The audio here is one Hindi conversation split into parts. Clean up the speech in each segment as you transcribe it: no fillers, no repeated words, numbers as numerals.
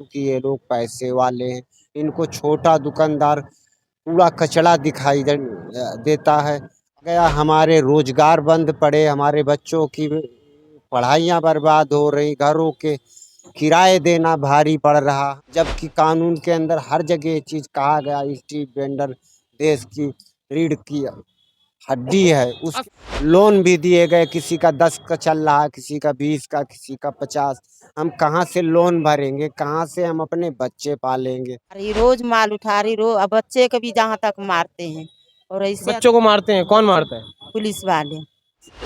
क्योंकि ये लोग पैसे वाले हैं। इनको छोटा दुकानदार पूरा कचड़ा दिखाई देता है। गया हमारे रोजगार बंद पड़े, हमारे बच्चों की पढ़ाइयाँ बर्बाद हो रही, घरों के किराए देना भारी पड़ रहा। जबकि कानून के अंदर हर जगह ये चीज कहा गया, स्ट्रीट वेंडर देश की रीढ़ की हड्डी है। उस लोन भी दिए गए, किसी का 10 का चल रहा है, किसी का 20 का, किसी का 50। हम कहाँ से लोन भरेंगे, कहाँ से हम अपने बच्चे पालेंगे। अरे रोज माल उठा रही रो, अब बच्चे को भी जहाँ तक मारते हैं और ऐसे बच्चों को मारते हैं? कौन मारता है? पुलिस वाले।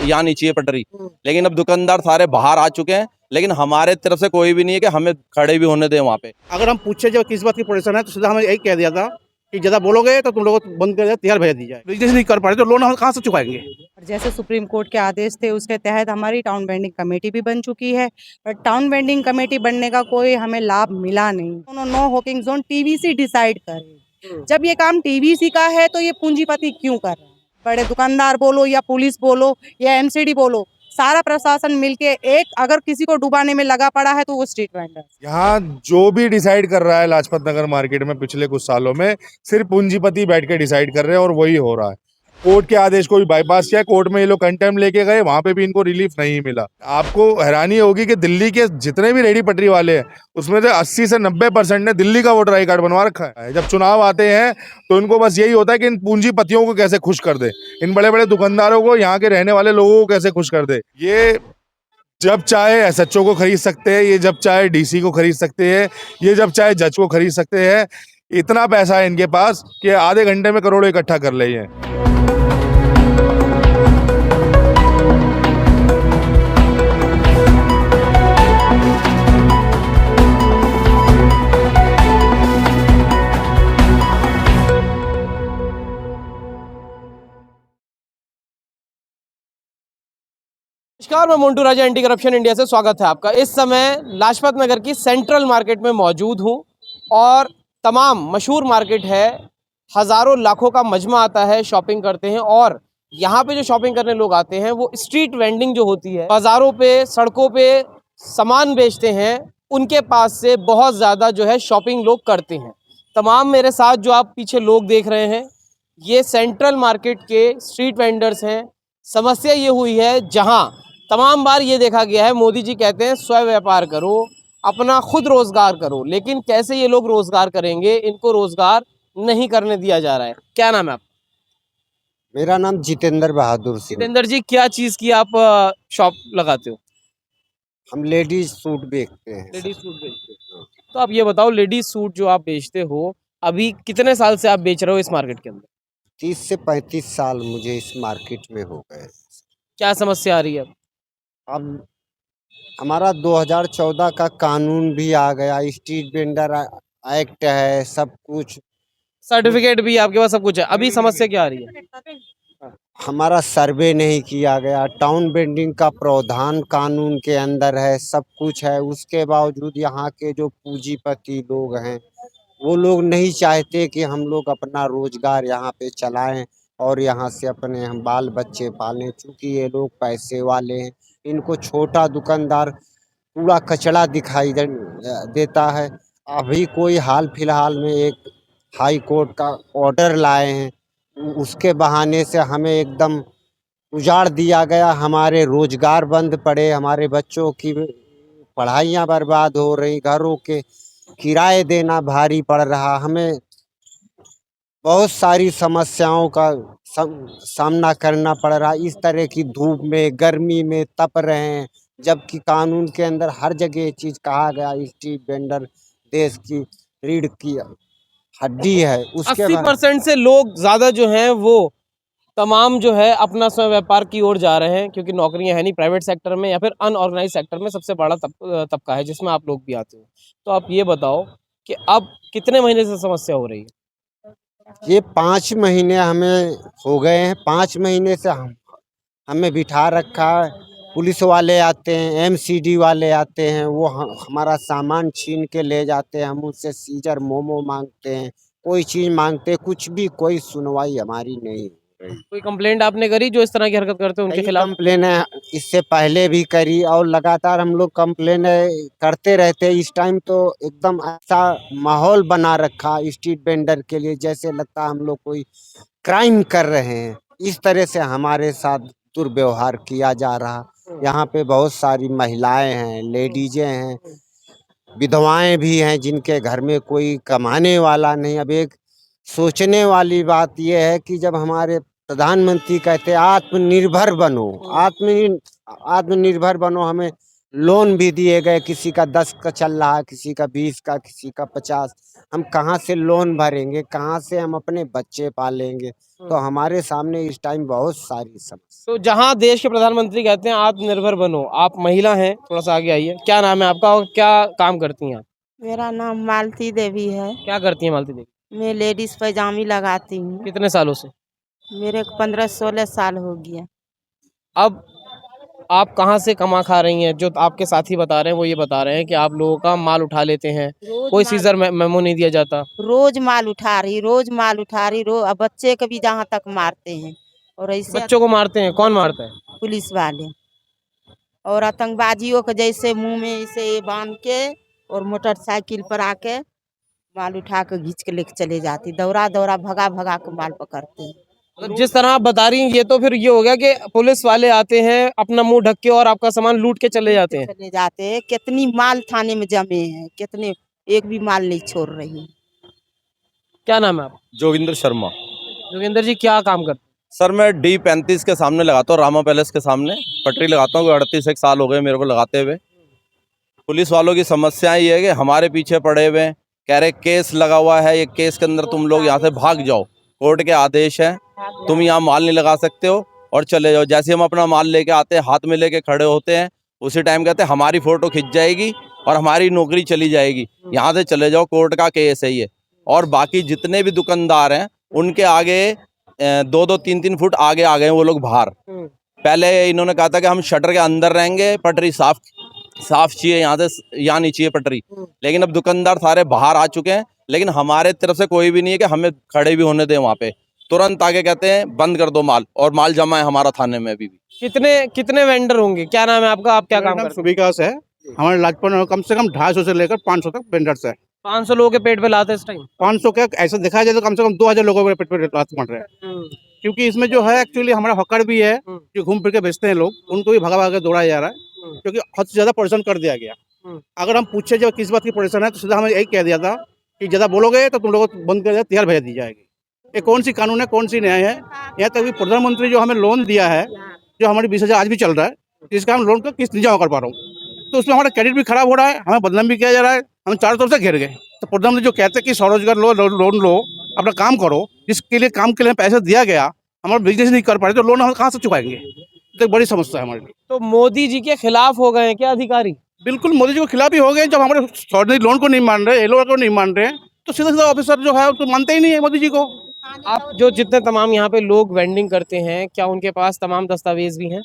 यहाँ नहीं चाहिए पटरी, लेकिन अब दुकानदार सारे बाहर आ चुके हैं, लेकिन हमारे तरफ से कोई भी नहीं है कि हमें खड़े भी होने दें वहाँ पे। अगर हम पूछे जब किस बात की परेशान है तो सीधा हमें यही कह दिया था कि ज़्यादा बोलोगे तो तुम लोग बंद कर तिहाड़ भेज दी जाए। बिजनेस नहीं कर पा रहे तो लोन हम कहाँ से चुकाएंगे। जैसे सुप्रीम कोर्ट के आदेश थे उसके तहत हमारी टाउन वेंडिंग कमेटी भी बन चुकी है, पर टाउन वेंडिंग कमेटी बनने का कोई हमें लाभ मिला नहीं। No hawking zone TVC decide करे। जब ये काम टीवीसी का है तो ये पूंजीपति क्यों कर रहे हैं? बड़े दुकानदार बोलो या पुलिस बोलो या एमसीडी बोलो, सारा प्रशासन मिलके एक अगर किसी को डुबाने में लगा पड़ा है तो वो स्ट्रीट वेंडर। यहाँ जो भी डिसाइड कर रहा है लाजपत नगर मार्केट में पिछले कुछ सालों में सिर्फ पूंजीपति बैठ के डिसाइड कर रहे हैं और वही हो रहा है। कोर्ट के आदेश को भी बाईपास किया, कोर्ट में ये लोग कंटेम्प्ट लेके गए, वहां पे भी इनको रिलीफ नहीं मिला। आपको हैरानी होगी कि दिल्ली के जितने भी रेडी पटरी वाले हैं उसमें से 80 से 90% ने दिल्ली का वोटर आई कार्ड बनवा रखा है। जब चुनाव आते हैं तो इनको बस यही होता है कि इन पूंजीपतियों को कैसे खुश कर दे, इन बड़े बड़े दुकानदारों को, यहाँ के रहने वाले लोगों को कैसे खुश कर दे। ये जब चाहे एसएचओ को खरीद सकते हैं, ये जब चाहे डीसी को खरीद सकते हैं, ये जब चाहे जज को खरीद सकते हैं। इतना पैसा है इनके पास कि आधे घंटे में करोड़ों इकट्ठा कर ले हैं। नमस्कार, मैं मोन्टू राजा, एंटी करप्शन इंडिया से स्वागत है आपका। इस समय लाजपत नगर की सेंट्रल मार्केट में मौजूद हूं और तमाम मशहूर मार्केट है, हज़ारों लाखों का मजमा आता है, शॉपिंग करते हैं। और यहाँ पे जो शॉपिंग करने लोग आते हैं वो स्ट्रीट वेंडिंग जो होती है, बाज़ारों पे सड़कों पे सामान बेचते हैं, उनके पास से बहुत ज़्यादा जो है शॉपिंग लोग करते हैं। तमाम मेरे साथ जो आप पीछे लोग देख रहे हैं ये सेंट्रल मार्केट के स्ट्रीट वेंडर्स हैं। समस्या ये हुई है, जहाँ तमाम बार ये देखा गया है, मोदी जी कहते हैं स्व व्यापार करो, अपना खुद रोजगार करो, लेकिन कैसे ये लोग रोजगार करेंगे? इनको रोजगार नहीं करने दिया जा रहा है। क्या नाम है आपका? मेरा नाम जितेंद्र बहादुर सिंह। जितेंद्र जी, क्या चीज़ की आप शॉप लगाते हो? हम लेडीज सूट बेचते हैं। लेडीज सूट बेचते हो? तो आप ये बताओ, लेडीज सूट जो आप बेचते हो, अभी कितने साल से आप बेच रहे हो इस मार्केट के अंदर? 30 से 35 साल मुझे इस मार्केट में हो गए। क्या समस्या आ रही है? अब हमारा 2014 का कानून भी आ गया, स्ट्रीट वेंडर एक्ट है, सब कुछ, सर्टिफिकेट भी आपके पास, सब कुछ है, अभी समस्या क्या आ रही है? हमारा सर्वे नहीं किया गया। टाउन वेंडिंग का प्रावधान कानून के अंदर है, सब कुछ है, उसके बावजूद यहाँ के जो पूंजीपति लोग हैं वो लोग नहीं चाहते कि हम लोग अपना रोजगार यहाँ पे चलाएं और यहाँ से अपने हम बाल बच्चे पालें। चूँकि ये लोग पैसे वाले हैं, इनको छोटा दुकानदार पूरा कचड़ा दिखाई देता है। अभी कोई हाल फिलहाल में एक हाई कोर्ट का ऑर्डर लाए हैं, उसके बहाने से हमें एकदम उजाड़ दिया गया। हमारे रोजगार बंद पड़े, हमारे बच्चों की पढ़ाइयाँ बर्बाद हो रही, घरों के किराए देना भारी पड़ रहा। हमें बहुत सारी समस्याओं का सामना करना पड़ रहा। इस तरह की धूप में, गर्मी में तप रहे हैं, जबकि कानून के अंदर हर जगह ये चीज कहा गया, स्ट्रीट वेंडर देश की रीढ़ की हड्डी है। उसके 80% से लोग ज़्यादा जो हैं वो तमाम जो है अपना स्वयं व्यापार की ओर जा रहे हैं, क्योंकि नौकरियां है नहीं प्राइवेट सेक्टर में या फिर अनऑर्गेनाइज सेक्टर में। सबसे बड़ा तबका है जिसमें आप लोग भी आते हो। तो आप ये बताओ कि अब कितने महीने से समस्या हो रही है? ये 5 महीने हमें हो गए हैं। 5 महीने से हमें बिठा रखा है। पुलिस वाले आते हैं, एमसीडी वाले आते हैं, वो हमारा सामान छीन के ले जाते हैं। हम उनसे सीजर, मोमो मांगते हैं, कोई चीज़ मांगते हैं, कुछ भी, कोई सुनवाई हमारी नहीं हो कोई कंप्लेंट आपने करी जो इस तरह की हरकत करते हैं उनके कई खिलाफ? कंप्लेन है, इससे पहले भी करी और लगातार हम लोग कंप्लेन करते रहते हैं। इस टाइम तो एकदम ऐसा माहौल बना रखा स्ट्रीट वेंडर के लिए, जैसे लगता है हम लोग कोई क्राइम कर रहे हैं। इस तरह से हमारे साथ दुर्व्यवहार किया जा रहा। यहाँ पे बहुत सारी महिलाएं हैं, लेडीजें हैं, विधवाएं भी हैं जिनके घर में कोई कमाने वाला नहीं। अब एक सोचने वाली बात यह है कि जब हमारे प्रधानमंत्री कहते हैं आत्मनिर्भर बनो, आत्मनिर्भर बनो, हमें लोन भी दिए गए, किसी का 10 का चल रहा है, किसी का 20 का, किसी का 50। हम कहाँ से लोन भरेंगे, कहाँ से हम अपने बच्चे पालेंगे? तो हमारे सामने इस टाइम बहुत सारी समस्या। तो जहां देश के प्रधानमंत्री कहते हैं आत्मनिर्भर बनो, आप महिला हैं, थोड़ा सा आगे आइए। क्या नाम है आपका और क्या काम करती हैं आप? मेरा नाम मालती देवी है। क्या करती हैं मालती देवी? मैं लेडीज पैजामी लगाती हूँ। कितने सालों से? मेरे को 15-16 साल हो गया। अब आप कहाँ से कमा खा रही हैं? जो आपके साथी बता रहे हैं वो ये बता रहे हैं कि आप लोगों का माल उठा लेते हैं, कोई सीजर मेमो नहीं दिया जाता। रोज माल उठा रही, रोज माल उठा रही, अब बच्चे को भी जहाँ तक मारते हैं। और ऐसे बच्चों को मारते हैं? कौन मारता है? पुलिस वाले। और आतंकवादियों के जैसे मुंह में इसे बांध के और मोटरसाइकिल पर आके माल उठा के घींच के लेके चले जाती, दौड़ा दौड़ा भगा भगा के माल पकड़ते हैं। मतलब जिस तरह आप बता रही हैं ये तो फिर ये हो गया कि पुलिस वाले आते हैं अपना मुंह ढक के और आपका सामान लूट के चले जाते हैं। चले जाते हैं। कितनी माल थाने में जमे हैं, कितने, एक भी माल नहीं छोड़ रही। क्या नाम है आप? जोगिंदर शर्मा। जोगिंदर जी, क्या काम करते सर मैं D35 के सामने लगाता हूँ, रामा पैलेस के सामने पटरी लगाता हूँ। 38 साल हो गए मेरे को लगाते हुए। पुलिस वालों की समस्या ये है कि हमारे पीछे पड़े हुए हैं, कह रहे केस लगा हुआ है, ये केस के अंदर तुम लोग यहाँ से भाग जाओ, कोर्ट के आदेश है, तुम यहाँ माल नहीं लगा सकते हो और चले जाओ। जैसे हम अपना माल लेके आते हैं, हाथ में लेके खड़े होते हैं, उसी टाइम कहते हैं हमारी फोटो खिंच जाएगी और हमारी नौकरी चली जाएगी, यहाँ से चले जाओ, कोर्ट का केस है ये। और बाकी जितने भी दुकानदार हैं उनके आगे 2-2, 3-3 फुट आगे आ गए वो लोग बाहर। पहले इन्होंने कहा था कि हम शटर के अंदर रहेंगे, पटरी साफ चाहिए, यहाँ से यहाँ नहीं चाहिए पटरी। लेकिन अब दुकानदार सारे बाहर आ चुके हैं, लेकिन हमारे तरफ से कोई भी नहीं है कि हमें खड़े भी होने दें वहाँ पे। तुरंत आके कहते हैं बंद कर दो माल, और माल जमा है हमारा थाने में अभी भी। कितने वेंडर होंगे? क्या नाम है आपका? आप क्या काम करते हैं? सुविकास है। हमारे लाजपत में कम से कम 250 से लेकर 500 तक वेंडर्स है। 500 लोगों के पेट पे लाते हैं इस टाइम? 500 क्या, ऐसा देखा जाए तो कम से कम 2000 लोगों के पेट पे लात पड़ रहे हैं। क्योंकि इसमें जो है एक्चुअली हमारा हॉकर भी है, जो घूम फिर के बेचते हैं लोग, उनको भी भगा भगा के दौड़ाया जा रहा है, क्योंकि हद से ज़्यादा परेशान कर दिया गया। अगर हम पूछे जब किस बात की परेशान है तो सीधा हमें यही कह दिया था कि ज़्यादा बोलोगे तो तुम लोगों को बंद कर दिया, तैयार भेज दी जाएगी। ये कौन सी कानून है, कौन सी न्याय है? यहाँ तक भी प्रधानमंत्री जो हमें लोन दिया है, जो हमारी 20,000 आज भी चल रहा है, जिसका हम लोन का किस्त नहीं जमा कर पा रहा हूँ, तो उसमें हमारा क्रेडिट भी खराब हो रहा है, हमें बदनाम भी किया जा रहा है, हम चारों तरफ से घेर गए। तो प्रधानमंत्री जो कहते हैं कि स्वरोजगार लो, लोन लो, अपना काम करो, जिसके लिए काम के लिए पैसा दिया गया, हमारा बिजनेस नहीं कर पा रहे तो लोन हम कहाँ से चुकाएंगे? तो एक बड़ी समस्या है हमारे लिए। तो मोदी जी के खिलाफ हो गए हैं क्या अधिकारी? बिल्कुल मोदी जी को खिलाफ ही हो गए। जब हमारे स्वरोजगार लोन को नहीं मान रहे, एलओआर को नहीं मान रहे हैं, तो सीधा सीधा ऑफिसर जो है तो मानते ही नहीं है मोदी जी को। आप जो जितने तमाम यहाँ पे लोग वेंडिंग करते हैं, क्या उनके पास तमाम दस्तावेज भी हैं?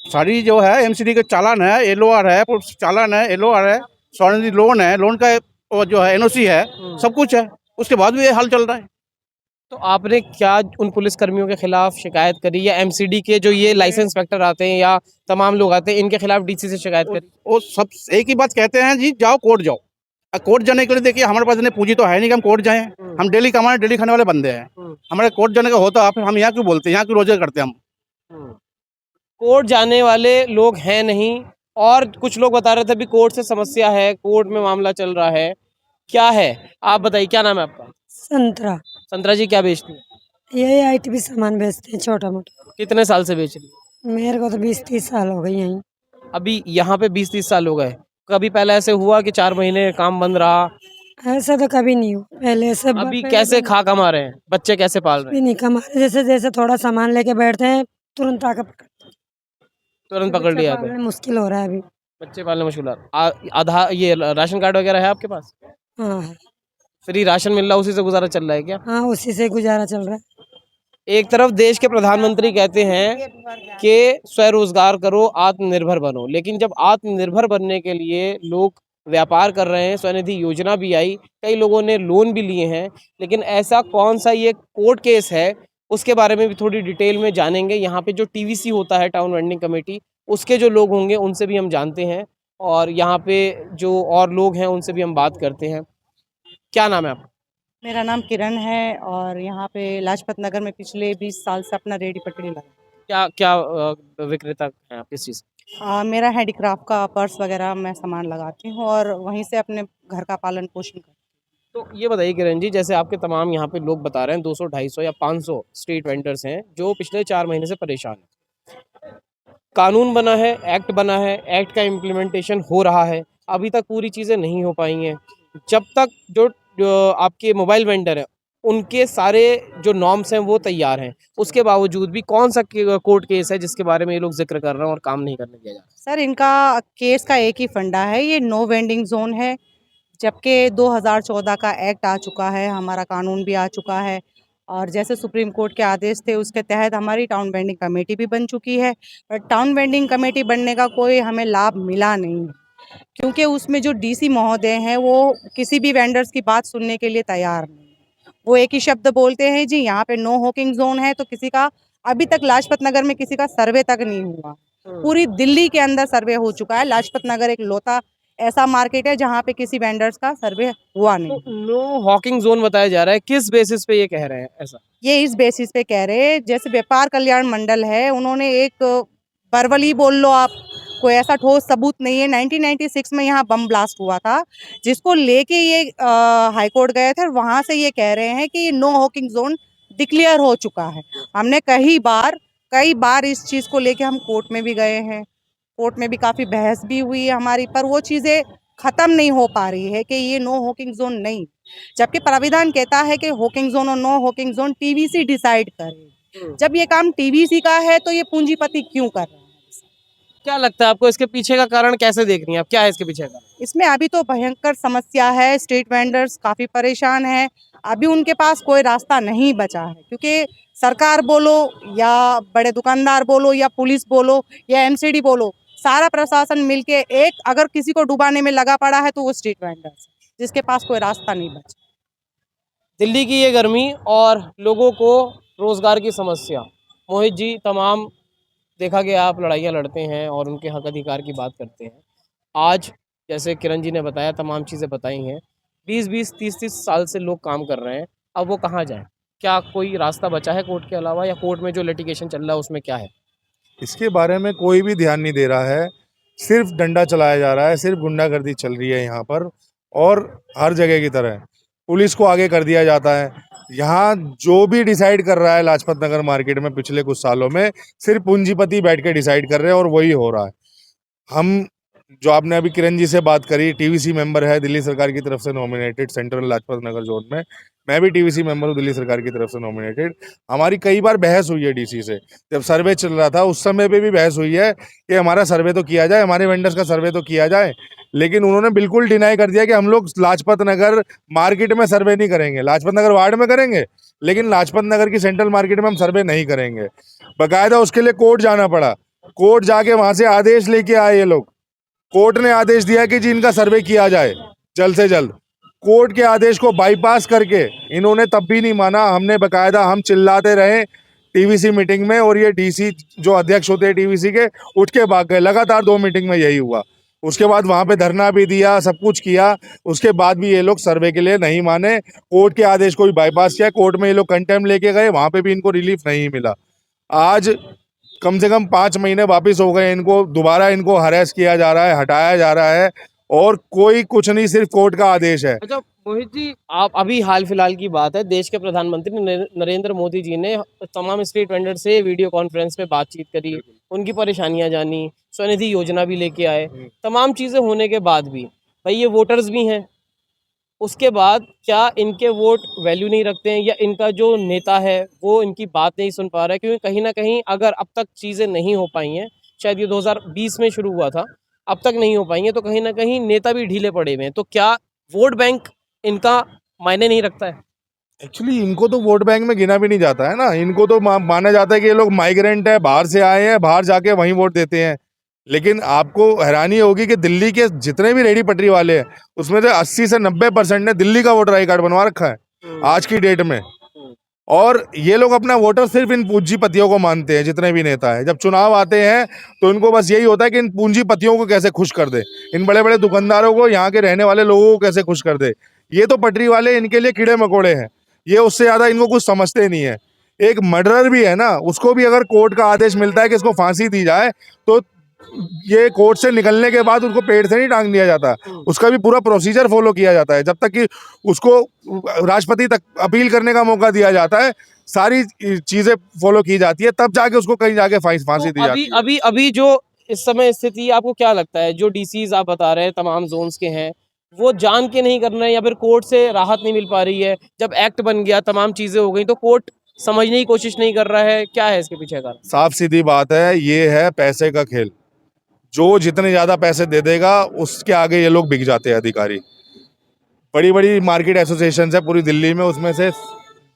सारी जो है एमसीडी के चालान है, एलओआर है, चालान है, एलओआर है, स्वर्ण लोन है, लोन का वो जो है एनओसी है, सब कुछ है, उसके बाद भी ये हाल चल रहा है। तो आपने क्या उन पुलिस कर्मियों के खिलाफ शिकायत करी, या एमसीडी के जो ये लाइसेंस इंस्पेक्टर आते हैं या तमाम लोग आते हैं इनके खिलाफ डीसी से शिकायत करी? वो सब एक ही बात कहते हैं जी, जाओ कोर्ट जाओ। कोर्ट जाने के लिए देखिए हमारे पास इतनी पूंजी तो है नहीं कि हम कोर्ट जाएं। हम डेली कमाने डेली खाने वाले बंदे हैं, हमारे कोर्ट जाने का होता फिर हम यहाँ क्यों बोलते हैं, यहाँ क्यों रोजगार करते हैं हम? कोर्ट जाने वाले लोग हैं नहीं, और कुछ लोग बता रहे थे अभी कोर्ट से समस्या है, कोर्ट में मामला चल रहा है, क्या है? आप बताइए, क्या नाम है आपका? संतरा। संतरा जी, क्या बेचती हैं? यही आईटीबी सामान बेचते हैं, छोटा मोटा। कितने साल से बेच रही हैं? मेरे को तो 20-30 साल हो गई यहीं। अभी यहाँ पे 20-30 साल हो गए। कभी पहले ऐसे हुआ कि 4 महीने काम बंद रहा? ऐसा तो कभी नहीं हुआ पहले। सब अभी कैसे खा कमा रहे हैं, बच्चे कैसे पाल रहे हैं? नहीं कमा रहे। जैसे जैसे थोड़ा सामान लेके बैठते हैं तुरंत आकर तुरंत पकड़ लिया जाता है। मुश्किल हो रहा है अभी। बच्चे पालने मुश्किल आधा ये राशन कार्ड वगैरह है आपके पास? हाँ है। फ्री राशन मिल रहा, उसी से गुजारा चल रहा है क्या? हाँ उसी से गुजारा चल रहा है। एक तरफ देश के प्रधानमंत्री कहते हैं कि स्वरोजगार करो, आत्मनिर्भर बनो, लेकिन जब आत्मनिर्भर बनने के लिए लोग व्यापार कर रहे हैं, स्वनिधि योजना भी आई, कई लोगों ने लोन भी लिए हैं, लेकिन ऐसा कौन सा ये कोर्ट केस है, उसके बारे में भी थोड़ी डिटेल में जानेंगे। यहाँ पे जो टीवीसी होता है, टाउन वेंडिंग कमेटी, उसके जो लोग होंगे उनसे भी हम जानते हैं, और यहाँ पे जो और लोग हैं उनसे भी हम बात करते हैं। क्या नाम है आपका? मेरा नाम किरण है और यहाँ पे लाजपत नगर में पिछले 20 साल से अपना रेडी पटरी लगा। क्या क्या विक्रेता हैं आप, किस चीज़? मेरा हैंडीक्राफ्ट का पर्स वगैरह मैं सामान लगाती हूँ और वहीं से अपने घर का पालन पोषण करती तो ये बताइए किरण जी, जैसे आपके तमाम यहाँ पे लोग बता रहे हैं 200, 250 या 500 स्ट्रीट वेंडर्स हैं जो पिछले 4 महीने से परेशान हैं। कानून बना है, एक्ट बना है, एक्ट का इम्प्लीमेंटेशन हो रहा है, अभी तक पूरी चीज़ें नहीं हो पाई हैं। जब तक जो आपके मोबाइल वेंडर हैं उनके सारे जो नॉर्म्स हैं वो तैयार हैं, उसके बावजूद भी कौन सा कोर्ट केस है जिसके बारे में ये लोग जिक्र कर रहे हैं और काम नहीं करने दिया जा रहा? सर, इनका केस का एक ही फंडा है, ये नो वेंडिंग जोन है। जबकि 2014 का एक्ट आ चुका है, हमारा कानून भी आ चुका है और जैसे सुप्रीम कोर्ट के आदेश थे उसके तहत हमारी टाउन वेंडिंग कमेटी भी बन चुकी है। पर टाउन वेंडिंग कमेटी बनने का कोई हमें लाभ मिला नहीं, क्योंकि उसमें जो डीसी महोदय हैं वो किसी भी वेंडर्स की बात सुनने के लिए तैयार नहीं। वो एक ही शब्द बोलते हैं, जी यहाँ पे नो हॉकिंग जोन है, तो किसी का अभी तक लाजपत नगर में किसी का सर्वे तक नहीं हुआ। पूरी दिल्ली के अंदर सर्वे हो चुका है, लाजपत नगर एक लौता ऐसा मार्केट है जहाँ पे किसी वेंडर्स का सर्वे हुआ नहीं। तो नो हॉकिंग जोन बताया जा रहा है, किस बेसिस पे ये कह रहे हैं ऐसा? ये इस बेसिस पे कह रहे हैं, जैसे व्यापार कल्याण मंडल है, उन्होंने एक बरवली बोल लो आप, कोई ऐसा ठोस सबूत नहीं है। 1996 में यहाँ बम ब्लास्ट हुआ था, जिसको लेके ये हाई कोर्ट गए थे और वहाँ से ये कह रहे हैं कि ये नो हॉकिंग जोन डिक्लेयर हो चुका है। हमने कई बार इस चीज़ को लेके हम कोर्ट में भी गए हैं, कोर्ट में भी काफ़ी बहस भी हुई है हमारी, पर वो चीज़ें ख़त्म नहीं हो पा रही है कि ये नो हॉकिंग जोन नहीं, जबकि प्राविधान कहता है कि हॉकिंग जोन और no hawking zone TVC decide करे। जब ये काम टीवीसी का है तो ये पूंजीपति क्यों कर रहे हैं? क्या लगता है आपको, इसके पीछे का कारण कैसे देख रही हैं आप, क्या है इसके पीछे का? इसमें अभी तो भयंकर समस्या है, स्ट्रीट वेंडर्स काफ़ी परेशान हैं। अभी उनके पास कोई रास्ता नहीं बचा है, क्योंकि सरकार बोलो या बड़े दुकानदार बोलो या पुलिस बोलो या एमसीडी बोलो, सारा प्रशासन मिलके एक अगर किसी को डुबाने में लगा पड़ा है तो वो स्ट्रीट वेंडर्स, जिसके पास कोई रास्ता नहीं बचा। दिल्ली की ये गर्मी और लोगों को रोज़गार की समस्या, मोहित जी, तमाम देखा गया आप लड़ाइयाँ लड़ते हैं और उनके हक अधिकार की बात करते हैं। आज जैसे किरण जी ने बताया, तमाम चीज़ें बताई हैं, 20-20, 30-30 साल से लोग काम कर रहे हैं, अब वो कहाँ जाएँ? क्या कोई रास्ता बचा है कोर्ट के अलावा, या कोर्ट में जो लिटिगेशन चल रहा है उसमें क्या है? इसके बारे में कोई भी ध्यान नहीं दे रहा है, सिर्फ डंडा चलाया जा रहा है, सिर्फ गुंडागर्दी चल रही है यहाँ पर, और हर जगह की तरह पुलिस को आगे कर दिया जाता है। यहाँ जो भी डिसाइड कर रहा है लाजपत नगर मार्केट में पिछले कुछ सालों में, सिर्फ पूंजीपति बैठ के डिसाइड कर रहे हैं और वही हो रहा है। हम जो आपने अभी किरण जी से बात करी, टीवीसी मेंबर है दिल्ली सरकार की तरफ से nominated central Lajpat Nagar zone में, मैं भी टीवीसी मेंबर हूँ दिल्ली सरकार की तरफ से नॉमिनेटेड। हमारी कई बार बहस हुई है डीसी से, जब सर्वे चल रहा था उस समय पे भी बहस हुई है कि हमारा सर्वे तो किया जाए, हमारे वेंडर्स का सर्वे तो किया जाए, लेकिन उन्होंने बिल्कुल डिनाई कर दिया कि हम लोग लाजपत नगर मार्केट में सर्वे नहीं करेंगे, लाजपत नगर वार्ड में करेंगे, लेकिन लाजपत नगर की सेंट्रल मार्केट में हम सर्वे नहीं करेंगे। बाकायदा उसके लिए कोर्ट जाना पड़ा, कोर्ट जाके वहां से आदेश लेके आए ये लोग। कोर्ट ने आदेश दिया कि जी इनका सर्वे किया जाए जल्द से जल्द। कोर्ट के आदेश को बाईपास करके इन्होंने तब भी नहीं माना। हमने बकायदा हम चिल्लाते रहे टीवीसी मीटिंग में, और ये डीसी जो अध्यक्ष होते हैं टीवीसी के उठ के भाग गए। लगातार 2 मीटिंग में यही हुआ। उसके बाद वहां पे धरना भी दिया, सब कुछ किया, उसके बाद भी ये लोग सर्वे के लिए नहीं माने। कोर्ट के आदेश को भी बाईपास किया, कोर्ट में ये लोग कंटेम्प्ट लेके गए, वहां पे भी इनको रिलीफ नहीं मिला। आज कम से कम 5 महीने वापस हो गए, इनको दोबारा इनको हरेस किया जा रहा है, हटाया जा रहा है, और कोई कुछ नहीं, सिर्फ कोर्ट का आदेश है। अच्छा मोहित जी, आप अभी हाल फिलहाल की बात है, देश के प्रधानमंत्री नरेंद्र मोदी जी ने तमाम स्ट्रीट वेंडर से वीडियो कॉन्फ्रेंस में बातचीत करी, उनकी परेशानियां जानी, स्वनिधि योजना भी लेके आए। तमाम चीज़ें होने के बाद भी भाई ये वोटर्स भी हैं, उसके बाद क्या इनके वोट वैल्यू नहीं रखते हैं, या इनका जो नेता है वो इनकी बात नहीं सुन पा रहा है? क्योंकि कहीं ना कहीं अगर अब तक चीज़ें नहीं हो पाई हैं, शायद ये 2020 में शुरू हुआ था, अब तक नहीं हो पाई हैं, तो कहीं ना कहीं नेता भी ढीले पड़े हुए हैं। तो क्या वोट बैंक इनका मायने नहीं रखता है? एक्चुअली इनको तो वोट बैंक में गिना भी नहीं जाता है ना, इनको तो माना जाता है कि ये लोग माइग्रेंट है, बाहर से आए हैं, बाहर जाके वहीं वोट देते हैं। लेकिन आपको हैरानी होगी कि दिल्ली के जितने भी रेडी पटरी वाले हैं उसमें से 80 से 90% ने दिल्ली का वोटर आई कार्ड बनवा रखा है आज की डेट में। और ये लोग अपना वोटर सिर्फ इन पूंजीपतियों को मानते हैं, जितने भी नेता हैं। जब चुनाव आते हैं तो इनको बस यही होता है कि इन पूंजीपतियों को कैसे खुश कर दे, इन बड़े बड़े दुकानदारों को, यहाँ के रहने वाले लोगों को कैसे खुश कर दे। ये तो पटरी वाले इनके लिए कीड़े मकोड़े हैं, ये उससे ज्यादा इनको कुछ समझते नहीं है। एक मर्डरर भी है ना, उसको भी अगर कोर्ट का आदेश मिलता है कि इसको फांसी दी जाए, तो ये कोर्ट से निकलने के बाद उसको पेड़ से नहीं टांग दिया जाता, उसका भी पूरा प्रोसीजर फॉलो किया जाता है। जब तक कि उसको राष्ट्रपति तक अपील करने का मौका दिया जाता है, सारी चीजें फॉलो की जाती है, तब जाके उसको कहीं जाके फांसी दी जाती है। अभी जो इस समय स्थिति है, आपको क्या लगता है जो डीसीज आप बता रहे हैं तमाम जोन्स के हैं, वो जान के नहीं कर रहे हैं या फिर कोर्ट से राहत नहीं मिल पा रही है? जब एक्ट बन गया, तमाम चीजें हो गई, तो कोर्ट समझने की कोशिश नहीं कर रहा है, क्या है इसके पीछे का? साफ सीधी बात है, ये है पैसे का खेल। जो जितने ज्यादा पैसे दे देगा उसके आगे ये लोग बिक जाते हैं अधिकारी। बड़ी बड़ी मार्केट एसोसिएशन है पूरी दिल्ली में, उसमें से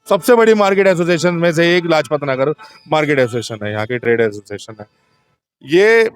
सबसे बड़ी मार्केट एसोसिएशन में से एक लाजपत नगर मार्केट एसोसिएशन है, यहाँ की ट्रेड एसोसिएशन है। ये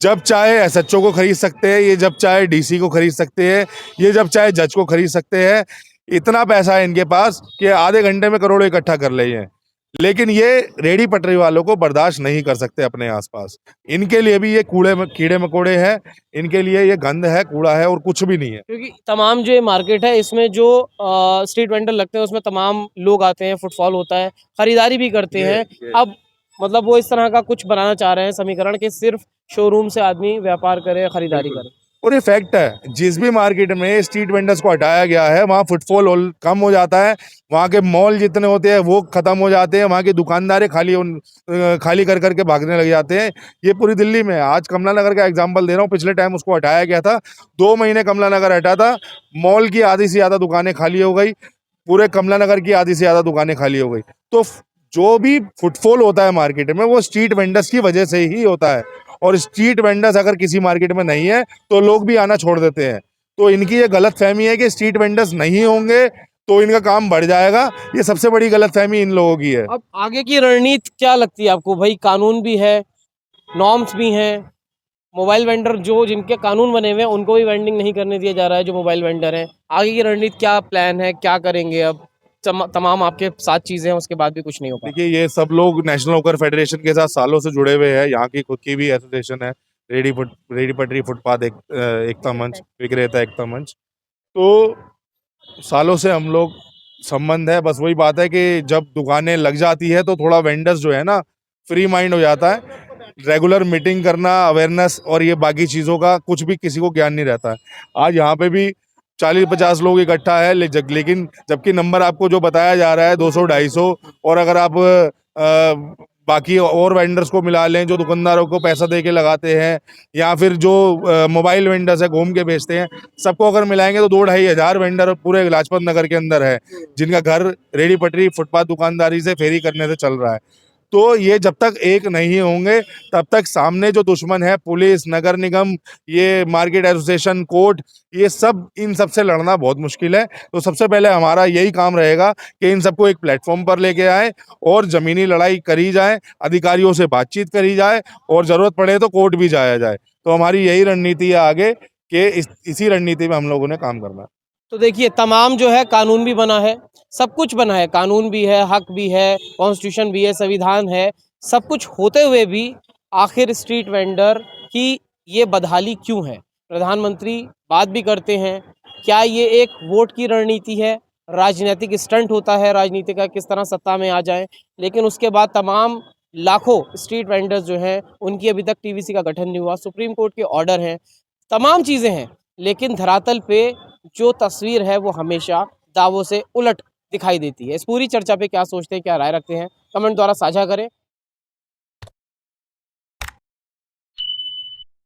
जब चाहे एसएचओ को खरीद सकते हैं, ये जब चाहे डीसी को खरीद सकते हैं, ये जब चाहे जज को खरीद सकते हैं। इतना पैसा है इनके पास कि आधे घंटे में करोड़ों इकट्ठा कर ले हैं। लेकिन ये रेडी पटरी वालों को बर्दाश्त नहीं कर सकते अपने आसपास। इनके लिए भी ये कीड़े मकोड़े हैं, इनके लिए ये गंद है, कूड़ा है और कुछ भी नहीं है। क्योंकि तमाम जो ये मार्केट है, इसमें जो स्ट्रीट वेंडर लगते हैं, उसमें तमाम लोग आते हैं, फुटफॉल होता है, खरीदारी भी करते हैं। अब मतलब वो इस तरह का कुछ बनाना चाह रहे हैं समीकरण कि सिर्फ शोरूम से आदमी व्यापार करे, खरीदारी करे। और ये फैक्ट है, जिस भी मार्केट में स्ट्रीट वेंडर्स को हटाया गया है, वहाँ फुटफॉल कम हो जाता है, वहाँ के मॉल जितने होते हैं वो खत्म हो जाते हैं, वहाँ की दुकानदारें खाली कर करके भागने लग जाते हैं। ये पूरी दिल्ली में, आज कमला नगर का एग्जांपल दे रहा हूँ, पिछले टाइम उसको हटाया गया था, 2 महीने कमला नगर हटा था, मॉल की आधी से ज्यादा दुकानें खाली हो गई, पूरे कमला नगर की आधी से ज्यादा दुकानें खाली हो गई। तो जो भी फुटफॉल होता है मार्केट में, वो स्ट्रीट वेंडर्स की वजह से ही होता है। और स्ट्रीट वेंडर्स अगर किसी मार्केट में नहीं है तो लोग भी आना छोड़ देते हैं। तो इनकी ये गलत फहमी है कि स्ट्रीट वेंडर्स नहीं होंगे तो इनका काम बढ़ जाएगा। ये सबसे बड़ी गलत फहमी इन लोगों की है। अब आगे की रणनीति क्या लगती है आपको? भाई कानून भी है, नॉर्म्स भी हैं, मोबाइल वेंडर जो जिनके कानून बने हुए हैं उनको भी वेंडिंग नहीं करने दिया जा रहा है, जो मोबाइल वेंडर हैं। आगे की रणनीति क्या प्लान है, क्या करेंगे? अब तमाम आपके साथ चीजें हैं, उसके बाद भी कुछ नहीं हो पाया। देखिए, ये सब लोग नेशनल होकर फेडरेशन के साथ सालों से जुड़े हुए हैं। यहाँ की खुद की भी एसोसिएशन है, रेडी पटरी फुटपाथ एकता मंच, विक्रेता एकता मंच। तो सालों से हम लोग संबंध है। बस वही बात है कि जब दुकानें लग जाती है तो थोड़ा वेंडर्स जो है ना, फ्री माइंड हो जाता है। रेगुलर मीटिंग करना, अवेयरनेस और ये बाकी चीज़ों का कुछ भी किसी को ज्ञान नहीं रहता है। आज यहाँ पे भी 40-50 लोग इकट्ठा है, लेकिन जबकि नंबर आपको जो बताया जा रहा है 200-250, और अगर आप बाकी और वेंडर्स को मिला लें जो दुकानदारों को पैसा दे के लगाते हैं, या फिर जो मोबाइल वेंडर्स है घूम के बेचते हैं, सबको अगर मिलाएंगे तो 2-2.5 हज़ार वेंडर पूरे लाजपत नगर के अंदर है, जिनका घर रेडी पटरी फुटपाथ दुकानदारी से फेरी करने से चल रहा है। तो ये जब तक एक नहीं होंगे तब तक सामने जो दुश्मन है, पुलिस, नगर निगम, ये मार्केट एसोसिएशन, कोर्ट, ये सब, इन सब से लड़ना बहुत मुश्किल है। तो सबसे पहले हमारा यही काम रहेगा कि इन सबको एक प्लेटफॉर्म पर लेके आए और ज़मीनी लड़ाई करी जाए, अधिकारियों से बातचीत करी जाए और ज़रूरत पड़े तो कोर्ट भी जाया जाए। तो हमारी यही रणनीति है आगे कि इसी रणनीति में हम लोगों ने काम करना है। तो देखिए, तमाम जो है कानून भी बना है, सब कुछ बना है, कानून भी है, हक भी है, कॉन्स्टिट्यूशन भी है, संविधान है, सब कुछ होते हुए भी आखिर स्ट्रीट वेंडर की ये बदहाली क्यों है? प्रधानमंत्री बात भी करते हैं, क्या ये एक वोट की रणनीति है, राजनीतिक स्टंट होता है राजनीति का, किस तरह सत्ता में आ जाए? लेकिन उसके बाद तमाम लाखों स्ट्रीट वेंडर्स जो हैं उनकी अभी तक टीवीसी का गठन नहीं हुआ, सुप्रीम कोर्ट के ऑर्डर हैं, तमाम चीज़ें हैं, लेकिन धरातल पे जो तस्वीर है वो हमेशा दावों से उलट दिखाई देती है। इस पूरी चर्चा पे क्या सोचते हैं, क्या राय रखते हैं, कमेंट द्वारा साझा करें।